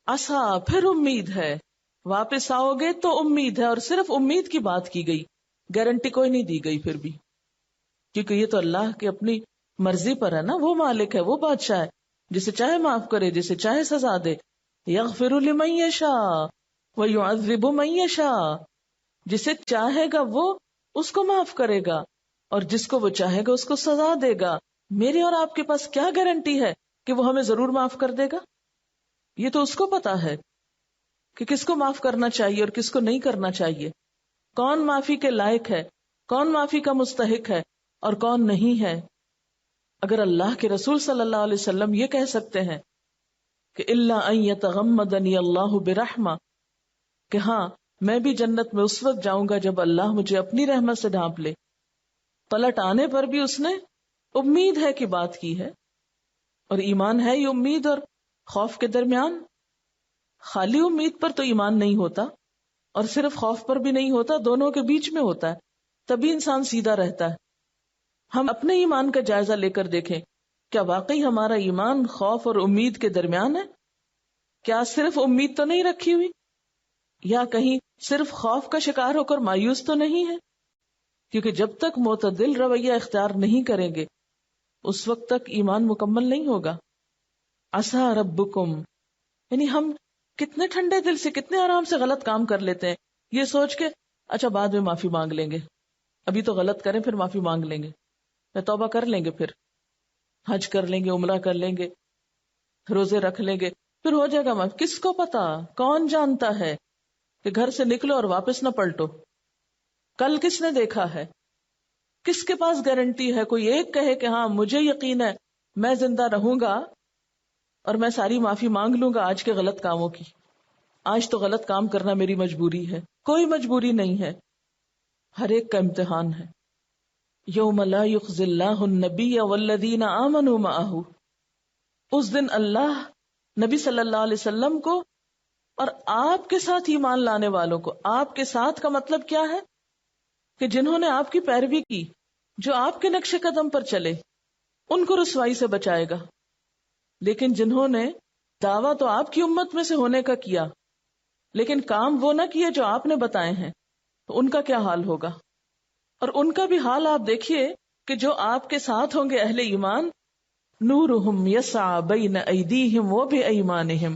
عسیٰ، پھر امید ہے، واپس آؤ گے تو امید ہے. اور صرف امید کی بات کی گئی، گارنٹی کوئی نہیں دی گئی پھر بھی، کیونکہ یہ تو اللہ کی اپنی مرضی پر ہے نا. وہ مالک ہے، وہ بادشاہ ہے، جسے چاہے معاف کرے، جسے چاہے سزا دے. یغفر لمن یشاء ویعذب من یشاء، جسے چاہے گا وہ اس کو معاف کرے گا اور جس کو وہ چاہے گا اس کو سزا دے گا. میرے اور آپ کے پاس کیا گارنٹی ہے کہ وہ ہمیں ضرور معاف کر دے گا؟ یہ تو اس کو پتا ہے کہ کس کو معاف کرنا چاہیے اور کس کو نہیں کرنا چاہیے، کون معافی کے لائق ہے، کون معافی کا مستحق ہے اور کون نہیں ہے. اگر اللہ کے رسول صلی اللہ علیہ وسلم یہ کہہ سکتے ہیں کہ الا ان یتغمدنی اللہ برحمہ، کہ ہاں میں بھی جنت میں اس وقت جاؤں گا جب اللہ مجھے اپنی رحمت سے ڈھانپ لے. پلٹ آنے پر بھی اس نے امید ہے کہ بات کی ہے، اور ایمان ہے یہ امید اور خوف کے درمیان. خالی امید پر تو ایمان نہیں ہوتا، اور صرف خوف پر بھی نہیں ہوتا، دونوں کے بیچ میں ہوتا ہے، تبھی انسان سیدھا رہتا ہے. ہم اپنے ایمان کا جائزہ لے کر دیکھیں، کیا واقعی ہمارا ایمان خوف اور امید کے درمیان ہے؟ کیا صرف امید تو نہیں رکھی ہوئی، یا کہیں صرف خوف کا شکار ہو کر مایوس تو نہیں ہے؟ کیونکہ جب تک معتدل رویہ اختیار نہیں کریں گے اس وقت تک ایمان مکمل نہیں ہوگا. عسیٰ ربکم، یعنی ہم کتنے ٹھنڈے دل سے کتنے آرام سے غلط کام کر لیتے ہیں، یہ سوچ کے اچھا بعد میں معافی مانگ لیں گے، ابھی تو غلط کریں پھر معافی مانگ لیں گے، یا توبہ کر لیں گے، پھر حج کر لیں گے، عمرہ کر لیں گے، روزے رکھ لیں گے، پھر ہو جائے گا معافی. کس کو پتا، کون جانتا ہے کہ گھر سے نکلو اور واپس نہ پلٹو؟ کل کس نے دیکھا ہے؟ کس کے پاس گارنٹی ہے؟ کوئی ایک کہے کہ ہاں مجھے یقین ہے میں زندہ رہوں گا اور میں ساری معافی مانگ لوں گا آج کے غلط کاموں کی، آج تو غلط کام کرنا میری مجبوری ہے. کوئی مجبوری نہیں ہے، ہر ایک کا امتحان ہے. یوم لا یخزی اللہ النبی والذین آمنوا معہ، اس دن اللہ نبی صلی اللہ علیہ وسلم کو اور آپ کے ساتھ ایمان لانے والوں کو، آپ کے ساتھ کا مطلب کیا ہے کہ جنہوں نے آپ کی پیروی کی، جو آپ کے نقش قدم پر چلے، ان کو رسوائی سے بچائے گا. لیکن جنہوں نے دعویٰ تو آپ کی امت میں سے ہونے کا کیا لیکن کام وہ نہ کیے جو آپ نے بتائے ہیں، تو ان کا کیا حال ہوگا؟ اور ان کا بھی حال آپ دیکھیے کہ جو آپ کے ساتھ ہوں گے اہل ایمان، نورہم یسعی بین ایدیہم و بایمانہم،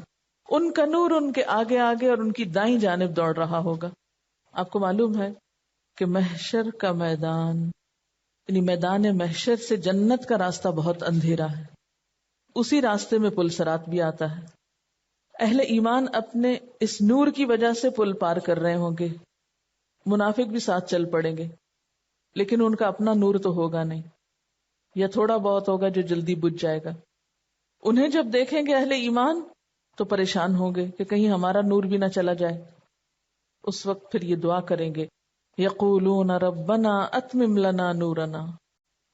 ان کا نور ان کے آگے آگے اور ان کی دائیں جانب دوڑ رہا ہوگا. آپ کو معلوم ہے کہ محشر کا میدان، یعنی میدان محشر سے جنت کا راستہ بہت اندھیرا ہے، اسی راستے میں پل صراط بھی آتا ہے. اہل ایمان اپنے اس نور کی وجہ سے پل پار کر رہے ہوں گے، منافق بھی ساتھ چل پڑیں گے، لیکن ان کا اپنا نور تو ہوگا نہیں، یا تھوڑا بہت ہوگا جو جلدی بجھ جائے گا. انہیں جب دیکھیں گے اہل ایمان تو پریشان ہوں گے کہ کہیں ہمارا نور بھی نہ چلا جائے. اس وقت پھر یہ دعا کریں گے، یقولون ربنا اتمم لنا نورنا،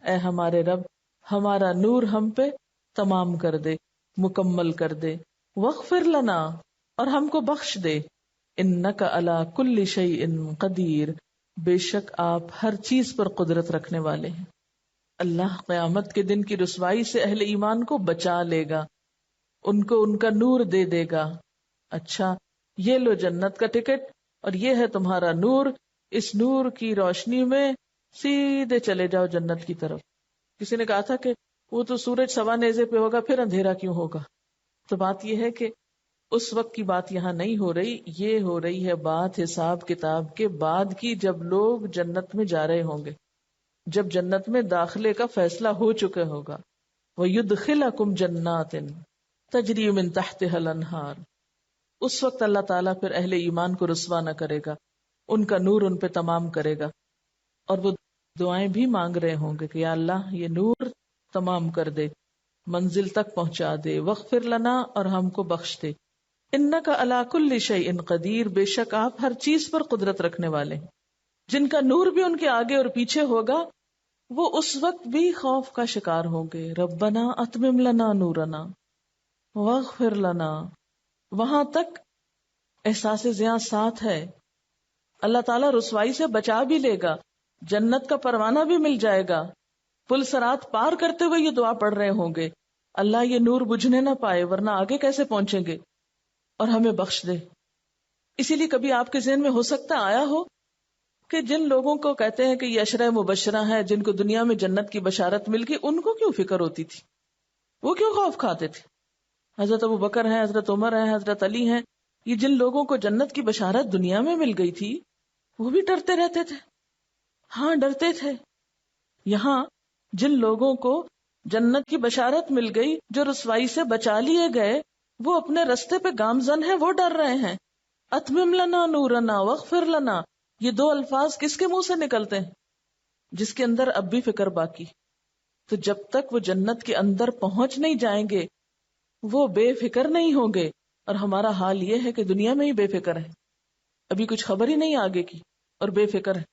اے ہمارے رب ہمارا نور ہم پہ تمام کر دے، مکمل کر دے. واغفر لنا، اور ہم کو بخش دے. انک علی کل شیء قدیر، بے شک آپ ہر چیز پر قدرت رکھنے والے ہیں. اللہ قیامت کے دن کی رسوائی سے اہل ایمان کو بچا لے گا، ان کو ان کا نور دے دے گا. اچھا یہ لو جنت کا ٹکٹ اور یہ ہے تمہارا نور، اس نور کی روشنی میں سیدھے چلے جاؤ جنت کی طرف. کسی نے کہا تھا کہ وہ تو سورج سوا نیزے پہ ہوگا پھر اندھیرا کیوں ہوگا؟ تو بات یہ ہے کہ اس وقت کی بات یہاں نہیں ہو رہی، یہ ہو رہی ہے بات حساب کتاب کے بعد کی، جب لوگ جنت میں جا رہے ہوں گے، جب جنت میں داخلے کا فیصلہ ہو چکا ہوگا. وَيُدْخِلَكُمْ جَنَّاتٍ تَجْرِي مِن تَحْتِهَا الْأَنْهَارُ، اس وقت اللہ تعالیٰ پھر اہل ایمان کو رسوا نہ کرے گا، ان کا نور ان پہ تمام کرے گا، اور وہ دعائیں بھی مانگ رہے ہوں گے کہ یا اللہ یہ نور تمام کر دے، منزل تک پہنچا دے. واغفر لنا، اور ہم کو بخش دے. انک علی کل شیء قدیر، بے شک آپ ہر چیز پر قدرت رکھنے والے ہیں. جن کا نور بھی ان کے آگے اور پیچھے ہوگا وہ اس وقت بھی خوف کا شکار ہوں گے. ربنا اتمم لنا نورنا واغفر لنا، وہاں تک احساس زیاں ساتھ ہے. اللہ تعالیٰ رسوائی سے بچا بھی لے گا، جنت کا پروانہ بھی مل جائے گا. پل صراط پار کرتے ہوئے یہ دعا پڑھ رہے ہوں گے، اللہ یہ نور بجھنے نہ پائے ورنہ آگے کیسے پہنچیں گے، اور ہمیں بخش دے. اسی لیے کبھی آپ کے ذہن میں ہو سکتا آیا ہو کہ جن لوگوں کو کہتے ہیں کہ یہ عشرہ مبشرہ ہیں، جن کو دنیا میں جنت کی بشارت مل گئی، ان کو کیوں فکر ہوتی تھی؟ وہ کیوں خوف کھاتے تھے؟ حضرت ابو بکر ہیں، حضرت عمر ہیں، حضرت علی ہیں، یہ جن لوگوں کو جنت کی بشارت دنیا میں مل گئی تھی وہ بھی ڈرتے رہتے تھے. ہاں ڈرتے تھے. یہاں جن لوگوں کو جنت کی بشارت مل گئی، جو رسوائی سے بچا لیے گئے، وہ اپنے رستے پہ گامزن ہیں، وہ ڈر رہے ہیں. اتمم لنا نورنا واغفر لنا، یہ دو الفاظ کس کے منہ سے نکلتے ہیں؟ جس کے اندر اب بھی فکر باقی. تو جب تک وہ جنت کے اندر پہنچ نہیں جائیں گے وہ بے فکر نہیں ہوں گے. اور ہمارا حال یہ ہے کہ دنیا میں ہی بے فکر ہے، ابھی کچھ خبر ہی نہیں آگے کی اور بے فکر ہے.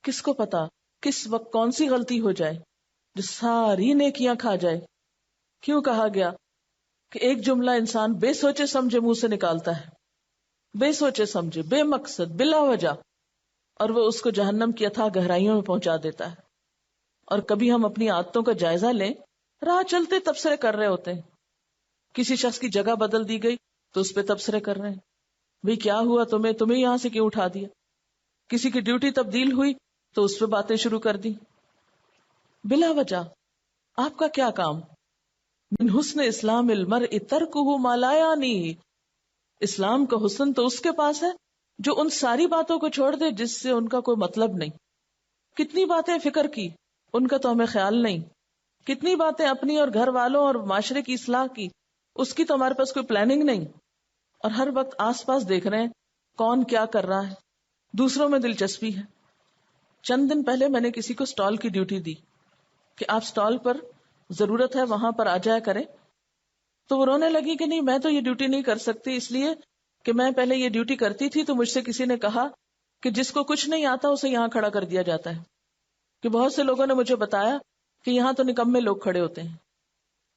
کس کو پتا کس وقت کون سی غلطی ہو جائے. جو ساری نیکیاں کھا جائے. کیوں کہا گیا؟ کہ ایک جملہ انسان بے سوچے سمجھے منہ سے نکالتا ہے، بے سوچے سمجھے، بے مقصد، بلا وجہ، اور وہ اس کو جہنم کی اتھاہ گہرائیوں میں پہنچا دیتا ہے. اور کبھی ہم اپنی عادتوں کا جائزہ لیں، راہ چلتے تبصرے کر رہے ہوتے ہیں. کسی شخص کی جگہ بدل دی گئی تو اس پہ تبصرے کر رہے ہیں، بھئی کیا ہوا تمہیں یہاں سے کیوں اٹھا دیا؟ کسی کی ڈیوٹی تبدیل ہوئی تو اس پہ باتیں شروع کر دی بلا وجہ. آپ کا کیا کام؟ من حسن اسلام المرء ترکہ ما لا یعنیہ، اسلام کا حسن تو اس کے پاس ہے جو ان ساری باتوں کو چھوڑ دے جس سے ان کا کوئی مطلب نہیں. کتنی باتیں فکر کی، ان کا تو ہمیں خیال نہیں. کتنی باتیں اپنی اور گھر والوں اور معاشرے کی اصلاح کی، اس کی تو ہمارے پاس کوئی پلاننگ نہیں. اور ہر وقت آس پاس دیکھ رہے ہیں کون کیا کر رہا ہے، دوسروں میں دلچسپی ہے. چند دن پہلے میں نے کسی کو سٹال کی ڈیوٹی دی کہ آپ سٹال پر ضرورت ہے وہاں پر آ جایا کریں. تو وہ رونے لگی کہ نہیں میں تو یہ ڈیوٹی نہیں کر سکتی، اس لیے کہ میں پہلے یہ ڈیوٹی کرتی تھی تو مجھ سے کسی نے کہا کہ جس کو کچھ نہیں آتا اسے یہاں کھڑا کر دیا جاتا ہے. کہ بہت سے لوگوں نے مجھے بتایا کہ یہاں تو نکمے لوگ کھڑے ہوتے ہیں.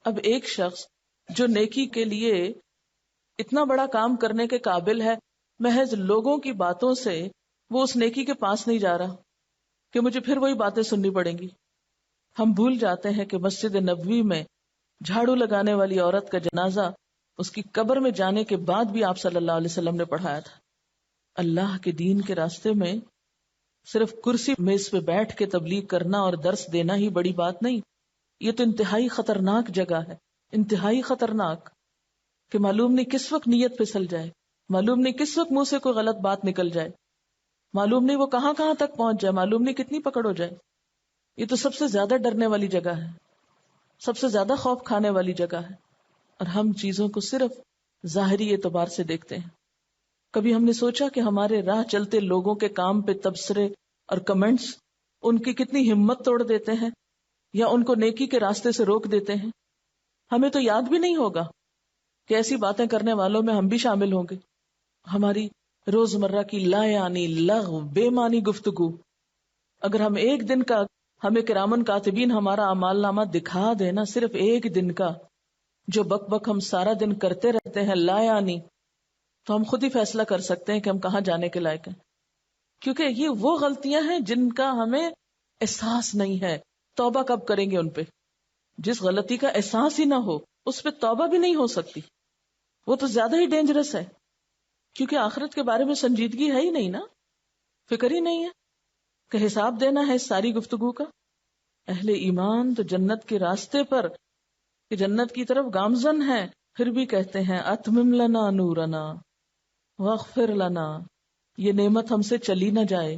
اب ایک شخص جو نیکی کے لیے اتنا بڑا کام کرنے کے قابل ہے، محض لوگوں کی باتوں سے وہ اس نیکی کے پاس نہیں جا رہا کہ مجھے پھر وہی باتیں سننی پڑیں گی. ہم بھول جاتے ہیں کہ مسجد نبوی میں جھاڑو لگانے والی عورت کا جنازہ اس کی قبر میں جانے کے بعد بھی آپ صلی اللہ علیہ وسلم نے پڑھایا تھا. اللہ کے دین کے راستے میں صرف کرسی میز پہ بیٹھ کے تبلیغ کرنا اور درس دینا ہی بڑی بات نہیں. یہ تو انتہائی خطرناک جگہ ہے، انتہائی خطرناک، کہ معلوم نہیں کس وقت نیت پھسل جائے، معلوم نہیں کس وقت منہ سے کوئی غلط بات نکل جائے، معلوم نہیں وہ کہاں کہاں تک پہنچ جائے، معلوم نہیں کتنی پکڑ ہو جائے. یہ تو سب سے زیادہ ڈرنے والی جگہ ہے، سب سے زیادہ خوف کھانے والی جگہ ہے. اور ہم چیزوں کو صرف ظاہری اعتبار سے دیکھتے ہیں. کبھی ہم نے سوچا کہ ہمارے راہ چلتے لوگوں کے کام پہ تبصرے اور کمنٹس ان کی کتنی ہمت توڑ دیتے ہیں یا ان کو نیکی کے راستے سے روک دیتے ہیں. ہمیں تو یاد بھی نہیں ہوگا کہ ایسی باتیں کرنے والوں میں ہم بھی شامل ہوں گے. ہماری روزمرہ کی لا یعنی لغو بے معنی گفتگو، اگر ہم ایک دن کا، ہمیں کرامن کاتبین ہمارا اعمال نامہ دکھا دینا، صرف ایک دن کا جو بک بک ہم سارا دن کرتے رہتے ہیں لا یعنی، تو ہم خود ہی فیصلہ کر سکتے ہیں کہ ہم کہاں جانے کے لائق ہیں. کیونکہ یہ وہ غلطیاں ہیں جن کا ہمیں احساس نہیں ہے. توبہ کب کریں گے ان پہ؟ جس غلطی کا احساس ہی نہ ہو اس پہ توبہ بھی نہیں ہو سکتی. وہ تو زیادہ ہی ڈینجرس ہے، کیونکہ آخرت کے بارے میں سنجیدگی ہے ہی نہیں نا، فکر ہی نہیں ہے کہ حساب دینا ہے اس ساری گفتگو کا. اہل ایمان تو جنت کے راستے پر، کہ جنت کی طرف گامزن ہے، پھر بھی کہتے ہیں اتمم لنا نورنا واغفر لنا، یہ نعمت ہم سے چلی نہ جائے،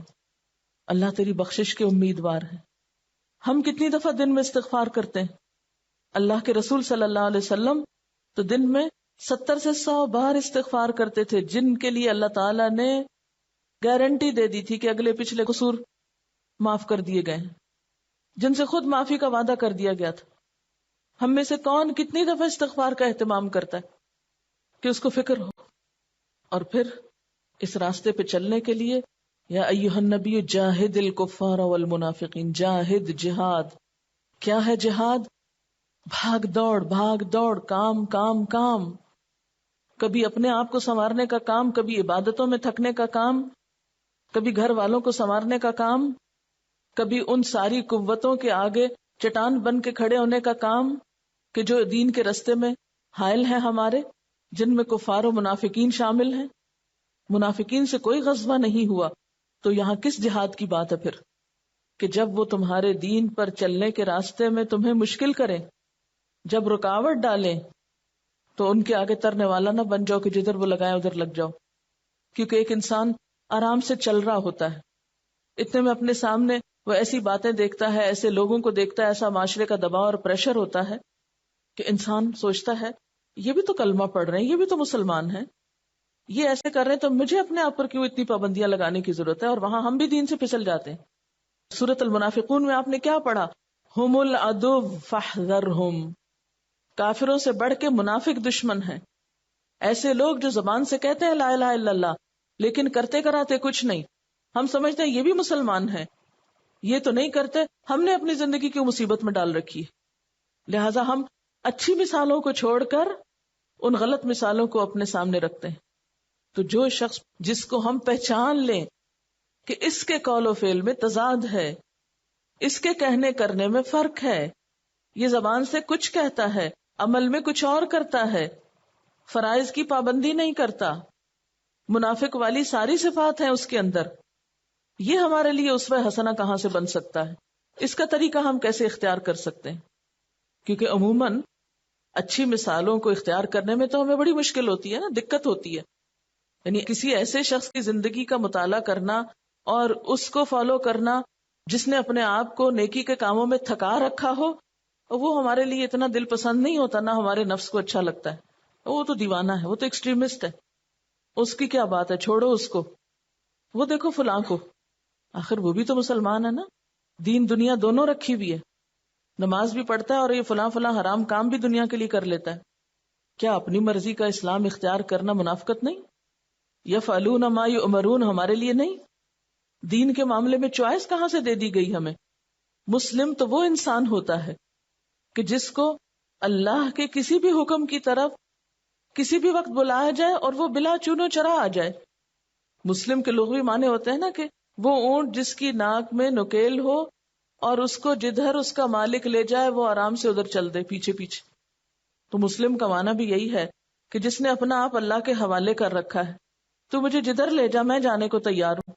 اللہ تیری بخشش کے امیدوار ہیں. ہم کتنی دفعہ دن میں استغفار کرتے ہیں؟ اللہ کے رسول صلی اللہ علیہ وسلم تو دن میں 70 سے 100 بار استغفار کرتے تھے، جن کے لیے اللہ تعالیٰ نے گارنٹی دے دی تھی کہ اگلے پچھلے قصور معاف کر دیے گئے ہیں، جن سے خود معافی کا وعدہ کر دیا گیا تھا. ہم میں سے کون کتنی دفعہ استغفار کا اہتمام کرتا ہے کہ اس کو فکر ہو؟ اور پھر اس راستے پہ چلنے کے لیے یا ایھا النبی جاہد الکفار والمنافقین، جاہد، جہاد. کیا ہے جہاد؟ بھاگ دوڑ، کام کام کام، کبھی اپنے آپ کو سنوارنے کا کام، کبھی عبادتوں میں تھکنے کا کام، کبھی گھر والوں کو سنوارنے کا کام، کبھی ان ساری قوتوں کے آگے چٹان بن کے کھڑے ہونے کا کام کہ جو دین کے رستے میں حائل ہیں ہمارے، جن میں کفار و منافقین شامل ہیں. منافقین سے کوئی غزوہ نہیں ہوا تو یہاں کس جہاد کی بات ہے پھر؟ کہ جب وہ تمہارے دین پر چلنے کے راستے میں تمہیں مشکل کریں، جب رکاوٹ ڈالیں، تو ان کے آگے ترنے والا نہ بن جاؤ کہ جدھر وہ لگائے ادھر لگ جاؤ. کیونکہ ایک انسان آرام سے چل رہا ہوتا ہے، اتنے میں اپنے سامنے وہ ایسی باتیں دیکھتا ہے، ایسے لوگوں کو دیکھتا ہے، ایسا معاشرے کا دباؤ اور پریشر ہوتا ہے کہ انسان سوچتا ہے یہ بھی تو کلمہ پڑھ رہے ہیں، یہ بھی تو مسلمان ہیں، یہ ایسے کر رہے ہیں، تو مجھے اپنے آپ پر کیوں اتنی پابندیاں لگانے کی ضرورت ہے؟ اور وہاں ہم بھی دین سے پھسل جاتے ہیں. سورۃ المنافقون میں آپ نے کیا پڑھا؟ ہم العدو فاحذرہم، کافروں سے بڑھ کے منافق دشمن ہیں. ایسے لوگ جو زبان سے کہتے ہیں لا الہ الا اللہ لیکن کرتے کراتے کچھ نہیں. ہم سمجھتے ہیں یہ بھی مسلمان ہیں، یہ تو نہیں کرتے، ہم نے اپنی زندگی کی مصیبت میں ڈال رکھی ہے، لہٰذا ہم اچھی مثالوں کو چھوڑ کر ان غلط مثالوں کو اپنے سامنے رکھتے ہیں. تو جو شخص جس کو ہم پہچان لیں کہ اس کے قول و فعل میں تضاد ہے، اس کے کہنے کرنے میں فرق ہے، یہ زبان سے کچھ کہتا ہے، عمل میں کچھ اور کرتا ہے، فرائض کی پابندی نہیں کرتا، منافق والی ساری صفات ہیں اس کے اندر، یہ ہمارے لیے اسوہ حسنہ کہاں سے بن سکتا ہے؟ اس کا طریقہ ہم کیسے اختیار کر سکتے ہیں؟ کیونکہ عموماً اچھی مثالوں کو اختیار کرنے میں تو ہمیں بڑی مشکل ہوتی ہے نا، دقت ہوتی ہے. یعنی کسی ایسے شخص کی زندگی کا مطالعہ کرنا اور اس کو فالو کرنا جس نے اپنے آپ کو نیکی کے کاموں میں تھکا رکھا ہو، وہ ہمارے لیے اتنا دل پسند نہیں ہوتا، نہ ہمارے نفس کو اچھا لگتا ہے. وہ تو دیوانہ ہے، وہ تو ایکسٹریمسٹ ہے، اس کی کیا بات ہے، چھوڑو اس کو. وہ دیکھو فلاں کو، آخر وہ بھی تو مسلمان ہے نا، دین دنیا دونوں رکھی ہوئی ہے، نماز بھی پڑھتا ہے اور یہ فلاں فلاں حرام کام بھی دنیا کے لیے کر لیتا ہے. کیا اپنی مرضی کا اسلام اختیار کرنا منافقت نہیں؟ یفعلون ما یؤمرون ہمارے لیے نہیں؟ دین کے معاملے میں چوائس کہاں سے دے دی گئی ہمیں؟ مسلم تو وہ انسان ہوتا ہے کہ جس کو اللہ کے کسی بھی حکم کی طرف کسی بھی وقت بلایا جائے اور وہ بلا چونو چرا آ جائے. مسلم کے لغوی معنی ہوتے ہیں نا کہ وہ اونٹ جس کی ناک میں نکیل ہو اور اس کو جدھر اس کا مالک لے جائے وہ آرام سے ادھر چل دے پیچھے پیچھے. تو مسلم کا معنی بھی یہی ہے کہ جس نے اپنا آپ اللہ کے حوالے کر رکھا ہے. تو مجھے جدھر لے جا میں جانے کو تیار ہوں.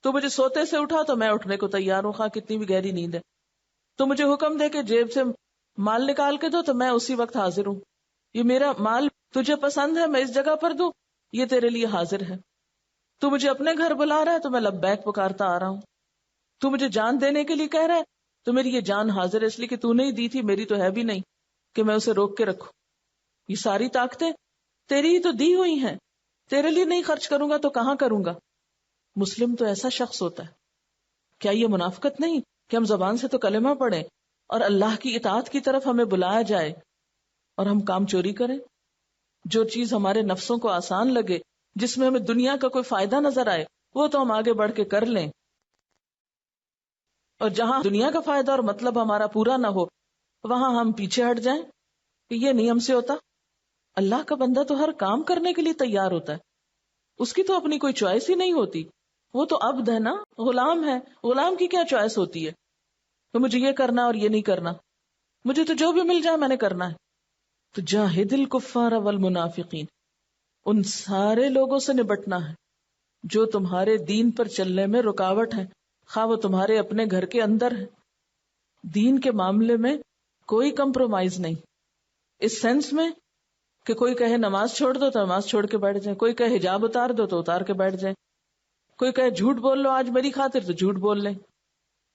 تو مجھے سوتے سے اٹھا تو میں اٹھنے کو تیار ہوں، خواہ کتنی بھی گہری نیند ہے. تو مجھے حکم دے کہ جیب سے مال نکال کے دو تو میں اسی وقت حاضر ہوں. یہ میرا مال تجھے پسند ہے، میں اس جگہ پر دوں، یہ تیرے لیے حاضر ہے. تو مجھے اپنے گھر بلا رہا ہے تو میں لبیک پکارتا آ رہا ہوں. تو مجھے جان دینے کے لیے کہہ رہا ہے تو میری یہ جان حاضر ہے، اس لیے کہ تو نے ہی دی تھی، میری تو ہے بھی نہیں کہ میں اسے روک کے رکھوں. یہ ساری طاقتیں تیری ہی تو دی ہوئی ہیں، تیرے لیے نہیں خرچ کروں گا تو کہاں کروں گا؟ مسلم تو ایسا شخص ہوتا ہے. کیا یہ منافقت نہیں کہ ہم زبان سے تو کلمہ پڑھیں اور اللہ کی اطاعت کی طرف ہمیں بلایا جائے اور ہم کام چوری کریں؟ جو چیز ہمارے نفسوں کو آسان لگے، جس میں ہمیں دنیا کا کوئی فائدہ نظر آئے، وہ تو ہم آگے بڑھ کے کر لیں، اور جہاں دنیا کا فائدہ اور مطلب ہمارا پورا نہ ہو وہاں ہم پیچھے ہٹ جائیں کہ یہ نہیں ہم سے ہوتا. اللہ کا بندہ تو ہر کام کرنے کے لیے تیار ہوتا ہے، اس کی تو اپنی کوئی چوائس ہی نہیں ہوتی. وہ تو عبد ہے نا، غلام ہے. غلام کی کیا چوائس ہوتی ہے کہ مجھے یہ کرنا اور یہ نہیں کرنا، مجھے تو جو بھی مل جائے میں نے کرنا ہے. تو جاہد الکفار والمنافقین، ان سارے لوگوں سے نبٹنا ہے جو تمہارے دین پر چلنے میں رکاوٹ ہے، خواہ وہ تمہارے اپنے گھر کے اندر ہے. دین کے معاملے میں کوئی کمپرومائز نہیں، اس سینس میں کہ کوئی کہے نماز چھوڑ دو تو نماز چھوڑ کے بیٹھ جائیں، کوئی کہے حجاب اتار دو تو اتار کے بیٹھ جائیں، کوئی کہے جھوٹ بول لو آج میری خاطر تو جھوٹ بول لیں،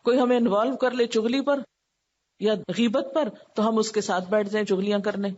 کوئی ہمیں انوالو کر لے چغلی پر یا غیبت پر تو ہم اس کے ساتھ بیٹھ جائیں چغلیاں کرنے.